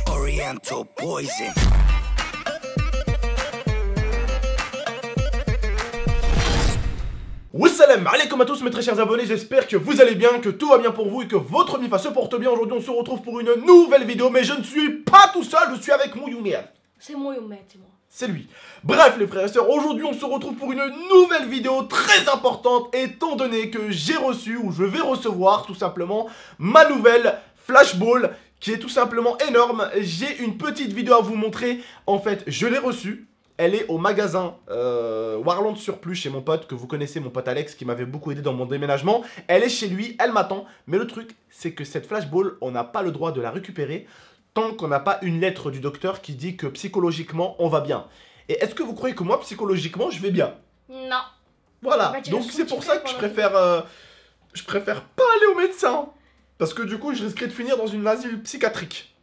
Oriental poison. Wassalam alaikum à tous mes très chers abonnés, j'espère que vous allez bien, que tout va bien pour vous et que votre MIFA se porte bien. Aujourd'hui on se retrouve pour une nouvelle vidéo, mais je ne suis pas tout seul, je suis avec mon Youmed. C'est moi Youmed, c'est moi. C'est lui. Bref les frères et sœurs, aujourd'hui on se retrouve pour une nouvelle vidéo très importante, étant donné que j'ai reçu, ou je vais recevoir tout simplement, ma nouvelle Flashball, qui est tout simplement énorme. J'ai une petite vidéo à vous montrer, en fait je l'ai reçue. Elle est au magasin Warland Surplus chez mon pote, que vous connaissez, mon pote Alex, qui m'avait beaucoup aidé dans mon déménagement. Elle est chez lui, elle m'attend. Mais le truc, c'est que cette flashball, on n'a pas le droit de la récupérer tant qu'on n'a pas une lettre du docteur qui dit que psychologiquement, on va bien. Et est-ce que vous croyez que moi, psychologiquement, je vais bien? Non. Voilà, donc c'est pour ça que je préfère pas aller au médecin. Parce que du coup, je risquerais de finir dans une asile psychiatrique.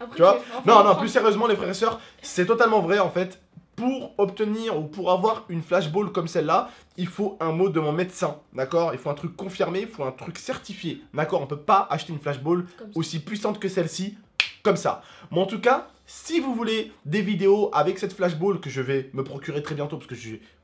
Après, tu vois? Non, plus sérieusement les frères et sœurs, c'est totalement vrai en fait. Pour obtenir ou pour avoir une flashball comme celle-là, il faut un mot de mon médecin, d'accord? Il faut un truc confirmé, il faut un truc certifié, d'accord? On peut pas acheter une flashball aussi puissante que celle-ci, comme ça. Mais en tout cas, si vous voulez des vidéos avec cette flashball que je vais me procurer très bientôt, parce que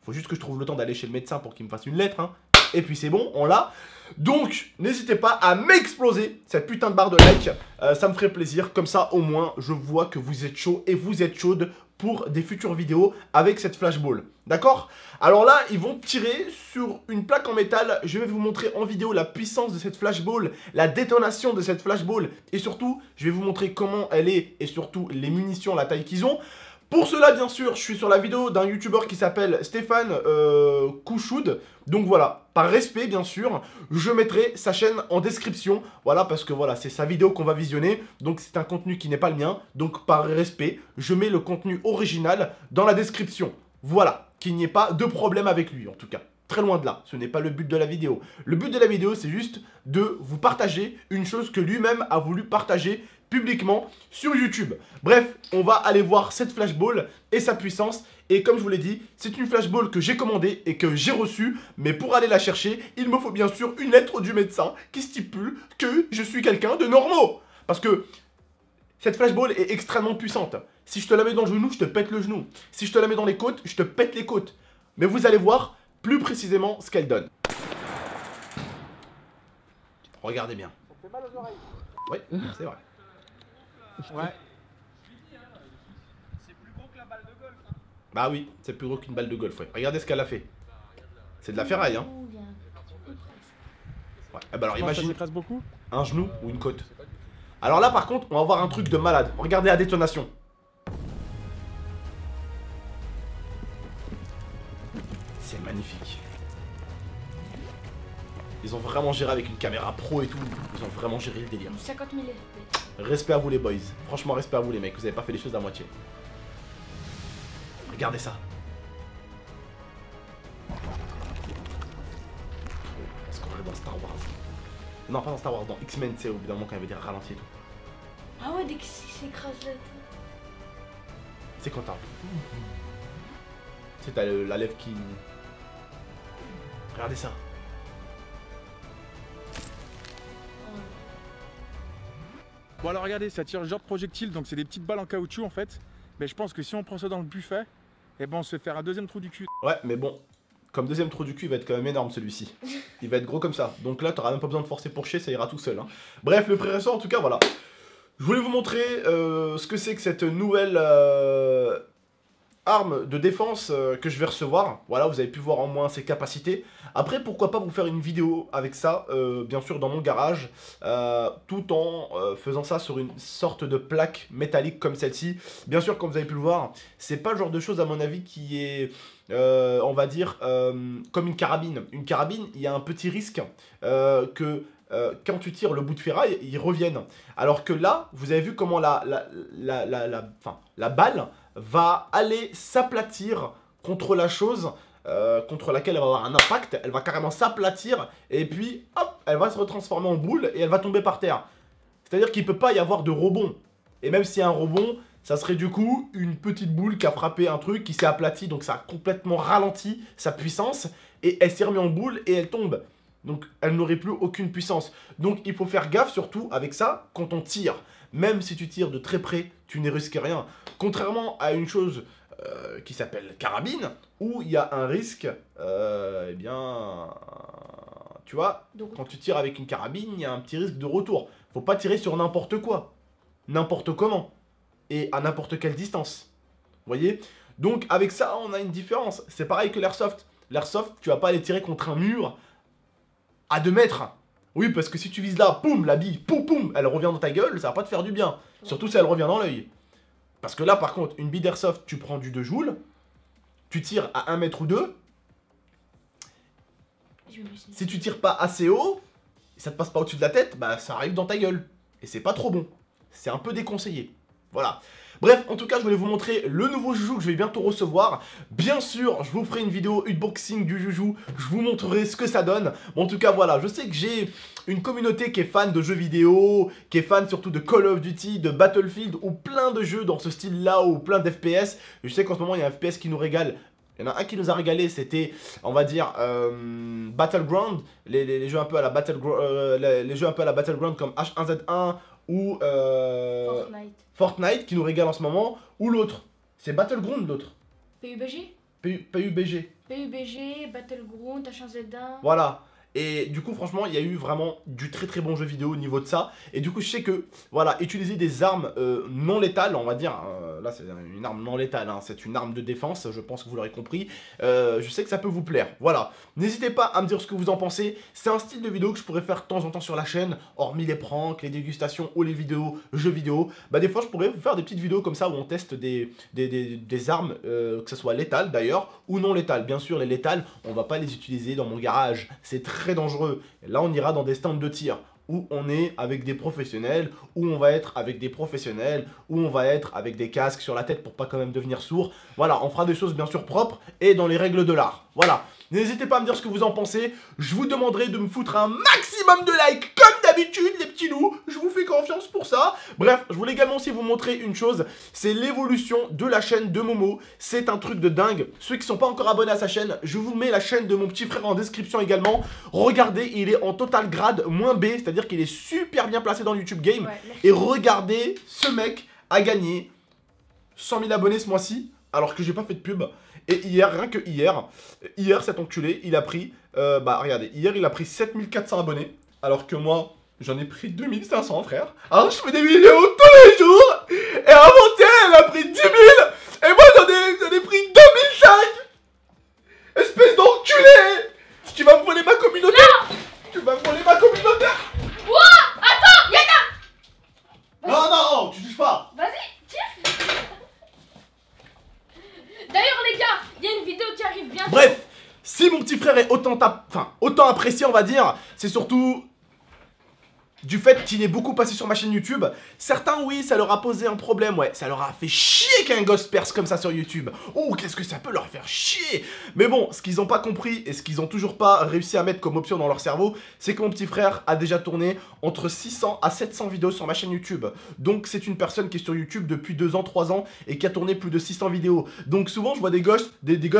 faut juste que je trouve le temps d'aller chez le médecin pour qu'il me fasse une lettre, hein. Et puis c'est bon, on l'a. Donc, n'hésitez pas à m'exploser cette putain de barre de like. Ça me ferait plaisir. Comme ça, au moins, je vois que vous êtes chaud et vous êtes chaude pour des futures vidéos avec cette flashball. D'accord? Alors là, ils vont tirer sur une plaque en métal. Je vais vous montrer en vidéo la puissance de cette flashball, la détonation de cette flashball. Et surtout, je vais vous montrer comment elle est et surtout les munitions, la taille qu'ils ont. Pour cela, bien sûr, je suis sur la vidéo d'un youtubeur qui s'appelle Stéphane Kouchoud. Donc voilà, par respect, bien sûr, je mettrai sa chaîne en description. Voilà, parce que voilà, c'est sa vidéo qu'on va visionner. Donc c'est un contenu qui n'est pas le mien. Donc par respect, je mets le contenu original dans la description. Voilà, qu'il n'y ait pas de problème avec lui, en tout cas. Très loin de là, ce n'est pas le but de la vidéo. Le but de la vidéo, c'est juste de vous partager une chose que lui-même a voulu partager publiquement sur YouTube. Bref, on va aller voir cette flashball et sa puissance. Et comme je vous l'ai dit, c'est une flashball que j'ai commandée et que j'ai reçue. Mais pour aller la chercher, il me faut bien sûr une lettre du médecin qui stipule que je suis quelqu'un de normaux. Parce que cette flashball est extrêmement puissante. Si je te la mets dans le genou, je te pète le genou. Si je te la mets dans les côtes, je te pète les côtes. Mais vous allez voir plus précisément ce qu'elle donne. Regardez bien. Ça fait mal aux oreilles. Oui, c'est vrai. Ouais. C'est plus gros que la balle de golf. Hein. Bah oui, c'est plus gros qu'une balle de golf, ouais. Regardez ce qu'elle a fait. C'est de la ferraille, hein. Ouais. Ah bah alors imagine beaucoup un genou ou une côte. Alors là par contre, on va voir un truc de malade. Regardez la détonation. C'est magnifique. Ils ont vraiment géré avec une caméra pro et tout. Ils ont vraiment géré le délire. 50 000 FPS. Respect à vous les boys. Franchement, respect à vous les mecs. Vous avez pas fait les choses à moitié. Regardez ça. Est-ce qu'on est dans Star Wars? Non, pas dans Star Wars, dans X-Men, tu sais, au bout d'un moment quand il y avait des ralentis et tout. Ah ouais, dès qu'il s'écrase la tête. C'est quand t'as... Tu sais, t'as la lèvre qui... Regardez ça. Bon alors regardez, ça tire le genre de projectile, donc c'est des petites balles en caoutchouc en fait. Mais je pense que si on prend ça dans le buffet, eh ben on se fait faire un deuxième trou du cul. Ouais, mais bon, comme deuxième trou du cul, il va être quand même énorme celui-ci. Il va être gros comme ça. Donc là, t'auras même pas besoin de forcer pour chier, ça ira tout seul. Hein. Bref, le frère et soeur, en tout cas, voilà. Je voulais vous montrer ce que c'est que cette nouvelle arme de défense que je vais recevoir. Voilà, vous avez pu voir en moins ses capacités. Après, pourquoi pas vous faire une vidéo avec ça, bien sûr dans mon garage, tout en faisant ça sur une sorte de plaque métallique comme celle-ci. Bien sûr, comme vous avez pu le voir, c'est pas le genre de chose à mon avis qui est, on va dire, comme une carabine. Une carabine, il y a un petit risque que... quand tu tires le bout de ferraille, ils reviennent. Alors que là, vous avez vu comment la balle va aller s'aplatir contre la chose contre laquelle elle va avoir un impact. Elle va carrément s'aplatir et puis, hop, elle va se retransformer en boule et elle va tomber par terre. C'est-à-dire qu'il ne peut pas y avoir de rebond. Et même s'il y a un rebond, ça serait du coup une petite boule qui a frappé un truc, qui s'est aplati, donc ça a complètement ralenti sa puissance et elle s'est remise en boule et elle tombe. Donc elle n'aurait plus aucune puissance. Donc il faut faire gaffe surtout avec ça quand on tire. Même si tu tires de très près, tu ne risques rien. Contrairement à une chose qui s'appelle carabine, où il y a un risque, eh bien, tu vois, quand tu tires avec une carabine, il y a un petit risque de retour. Faut pas tirer sur n'importe quoi, n'importe comment, et à n'importe quelle distance. Vous voyez? Donc avec ça, on a une différence. C'est pareil que l'airsoft. L'airsoft, tu vas pas aller tirer contre un mur à 2 mètres. Oui, parce que si tu vises là, poum, la bille, poum, poum, elle revient dans ta gueule, ça va pas te faire du bien. Surtout si elle revient dans l'œil. Parce que là, par contre, une bille d'airsoft, tu prends du 2 joules, tu tires à 1 mètre ou 2. Si tu tires pas assez haut, et ça te passe pas au-dessus de la tête, bah ça arrive dans ta gueule. Et c'est pas trop bon. C'est un peu déconseillé. Voilà. Bref, en tout cas, je voulais vous montrer le nouveau joujou que je vais bientôt recevoir. Bien sûr, je vous ferai une vidéo unboxing du joujou. Je vous montrerai ce que ça donne. Bon, en tout cas, voilà, je sais que j'ai une communauté qui est fan de jeux vidéo, qui est fan surtout de Call of Duty, de Battlefield, ou plein de jeux dans ce style-là, ou plein d'FPS. Je sais qu'en ce moment, il y a un FPS qui nous régale. Il y en a un qui nous a régalé, c'était, on va dire, Battleground, les jeux un peu à la les jeux un peu à la Battleground comme H1Z1 ou Fortnite qui nous régale en ce moment, ou l'autre, c'est Battleground l'autre. PUBG PUBG. PUBG, Battleground, H1Z1. Voilà. Et du coup, franchement, il y a eu vraiment du très très bon jeu vidéo au niveau de ça. Et du coup, je sais que, voilà, utiliser des armes non létales, on va dire, là c'est une arme non létale, hein, c'est une arme de défense, je pense que vous l'aurez compris. Je sais que ça peut vous plaire, voilà. N'hésitez pas à me dire ce que vous en pensez. C'est un style de vidéo que je pourrais faire de temps en temps sur la chaîne, hormis les pranks, les dégustations ou les vidéos, jeux vidéo. Bah des fois, je pourrais vous faire des petites vidéos comme ça où on teste des armes, que ce soit létales d'ailleurs, ou non létales. Bien sûr, les létales, on va pas les utiliser dans mon garage, c'est très dangereux. Et là, on ira dans des stands de tir où on est avec des professionnels, où on va être avec des professionnels, où on va être avec des casques sur la tête pour pas quand même devenir sourd. Voilà, on fera des choses bien sûr propres et dans les règles de l'art. Voilà. N'hésitez pas à me dire ce que vous en pensez. Je vous demanderai de me foutre un maximum de likes comme d'habitude, les petits loups. Je vous fais confiance pour ça. Bref, je voulais également aussi vous montrer une chose. C'est l'évolution de la chaîne de Momo. C'est un truc de dingue. Ceux qui ne sont pas encore abonnés à sa chaîne, je vous mets la chaîne de mon petit frère en description également. Regardez, il est en total grade -B, c'est-à-dire qu'il est super bien placé dans le YouTube Game. Ouais, et regardez, ce mec a gagné 100 000 abonnés ce mois-ci, alors que j'ai pas fait de pub. Et hier, rien que hier cet enculé, il a pris, regardez, hier il a pris 7400 abonnés, alors que moi, j'en ai pris 2500, frère. Alors je fais des vidéos tous les jours, et avant-hier, elle a pris 10 000, et moi j'en ai pris 2005. Espèce d'enculé. Tu vas me voler ma communauté. Non. Tu vas me voler ma communauté. Ouah, attends, Yana. Non, tu touches pas. Vas-y, tire. D'ailleurs les gars, il y a une vidéo qui arrive bientôt. Bref, si mon petit frère est autant apprécié, on va dire, c'est surtout du fait qu'il est beaucoup passé sur ma chaîne YouTube. Certains, oui, ça leur a posé un problème, ouais. Ça leur a fait chier qu'un gosse perce comme ça sur YouTube. Oh, qu'est-ce que ça peut leur faire chier. Mais bon, ce qu'ils n'ont pas compris et ce qu'ils n'ont toujours pas réussi à mettre comme option dans leur cerveau, c'est que mon petit frère a déjà tourné entre 600 à 700 vidéos sur ma chaîne YouTube. Donc c'est une personne qui est sur YouTube depuis 2 ans, 3 ans et qui a tourné plus de 600 vidéos. Donc souvent, je vois des gosses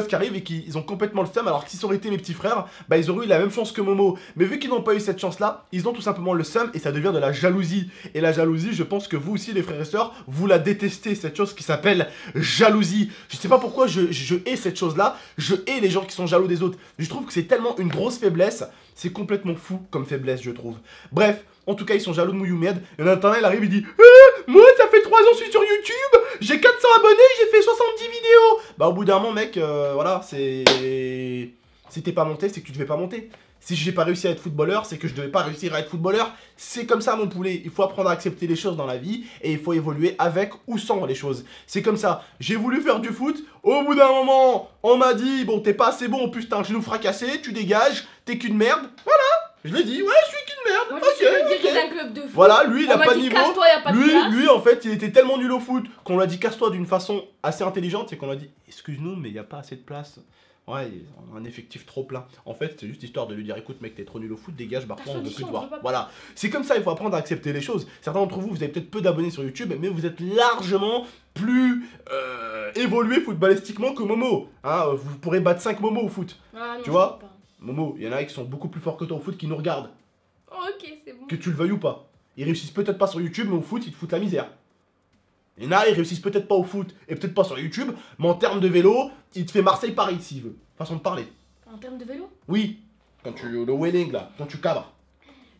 qui arrivent et qui ont complètement le seum, alors que si ça aurait été mes petits frères, bah ils auraient eu la même chance que Momo. Mais vu qu'ils n'ont pas eu cette chance-là, ils ont tout simplement le seum et ça devient de la jalousie. Et la jalousie, je pense que vous aussi les frères et sœurs, vous la détestez, cette chose qui s'appelle jalousie. Je sais pas pourquoi je hais cette chose-là, je hais les gens qui sont jaloux des autres. Je trouve que c'est tellement une grosse faiblesse, c'est complètement fou comme faiblesse je trouve. Bref, en tout cas ils sont jaloux de Mouyoumed, et en attendant il arrive, il dit moi ça fait 3 ans que je suis sur YouTube, j'ai 400 abonnés, j'ai fait 70 vidéos. Bah au bout d'un moment mec, voilà, c'est... Si t'es pas monté, c'est que tu devais pas monter. Si j'ai pas réussi à être footballeur, c'est que je devais pas réussir à être footballeur. C'est comme ça mon poulet, il faut apprendre à accepter les choses dans la vie et il faut évoluer avec ou sans les choses. C'est comme ça, j'ai voulu faire du foot, au bout d'un moment, on m'a dit, bon t'es pas assez bon, en plus t'as un genou fracassé, tu dégages, t'es qu'une merde, voilà. Je l'ai dit, ouais je suis qu'une merde, moi, ok. Club de foot. Voilà, lui il a pas de niveau, pas lui en fait il était tellement nul au foot qu'on lui a dit casse-toi d'une façon assez intelligente, c'est qu'on lui a dit, excuse-nous mais il n'y a pas assez de place. Ouais, on a un effectif trop plein. En fait, c'est juste histoire de lui dire écoute mec, t'es trop nul au foot, dégage, parfois on veut plus te voir. Voilà. C'est comme ça, il faut apprendre à accepter les choses. Certains d'entre vous, vous avez peut-être peu d'abonnés sur YouTube, mais vous êtes largement plus évolué footballistiquement que Momo. Hein, vous pourrez battre 5 Momo au foot. Ah, non, tu vois. Momo, il y en a qui sont beaucoup plus forts que toi au foot qui nous regardent. Oh, ok, c'est bon. Que tu le veuilles ou pas. Ils réussissent peut-être pas sur YouTube, mais au foot, ils te foutent la misère. Il y en a, ils réussissent peut-être pas au foot et peut-être pas sur YouTube, mais en termes de vélo, il te fait Marseille-Paris s'il veut. Façon de parler. En termes de vélo? Oui, quand tu le wheeling là, quand tu cabres.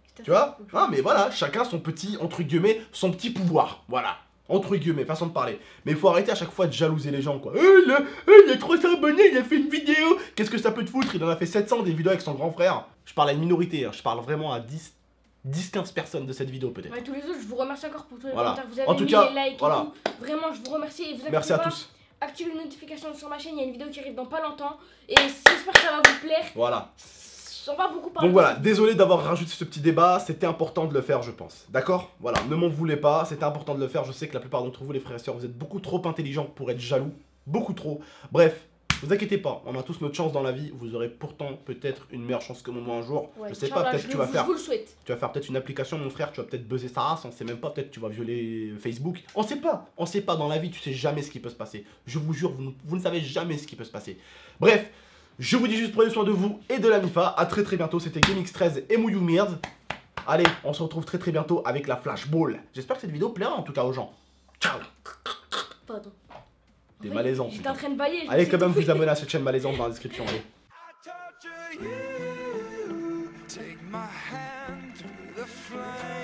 Putain, Tu vois? faut que je- Ah, mais voilà, chacun son petit, entre guillemets, son petit pouvoir. Voilà. Entre guillemets, façon de parler. Mais il faut arrêter à chaque fois de jalouser les gens, quoi. Il a 300 abonnés, il a fait une vidéo. Qu'est-ce que ça peut te foutre? Il en a fait 700 des vidéos avec son grand frère. Je parle à une minorité, hein. Je parle vraiment à 10-15 personnes de cette vidéo, peut-être. Ouais, tous les autres, je vous remercie encore pour tous les Voilà. commentaires que vous avez En tout mis, cas, les likes voilà. et tout. Vraiment, je vous remercie et vous inquiétez Merci à pas, tous. activez les notifications sur ma chaîne, il y a une vidéo qui arrive dans pas longtemps. Et j'espère que ça va vous plaire. Voilà. On va beaucoup parler. Donc voilà, désolé d'avoir rajouté ce petit débat, c'était important de le faire je pense, d'accord? Voilà, ne m'en voulez pas, c'était important de le faire, je sais que la plupart d'entre vous les frères et sœurs, vous êtes beaucoup trop intelligents pour être jaloux, beaucoup trop. Bref, vous inquiétez pas, on a tous notre chance dans la vie, vous aurez pourtant peut-être une meilleure chance que moi un jour, Ouais, je sais pas, Inch'Allah, peut-être que tu vas faire... Je vous le souhaite. Tu vas faire peut-être une application mon frère, tu vas peut-être buzzer sa race, on sait même pas, peut-être tu vas violer Facebook, on sait pas dans la vie, tu sais jamais ce qui peut se passer. Je vous jure, vous ne savez jamais ce qui peut se passer. Bref, je vous dis juste prenez soin de vous et de la MIFA, à très bientôt, c'était GameX13 et Mouyou Merde. Allez, on se retrouve très bientôt avec la Flashball. J'espère que cette vidéo plaira en tout cas aux gens. Ciao. Pardon. T'es Oui, malaisant. J'étais en train de bailler. je me Allez suis quand même étouffée. vous abonner à cette chaîne malaisante dans la description, allez. I torture you. Take my hand through the flame.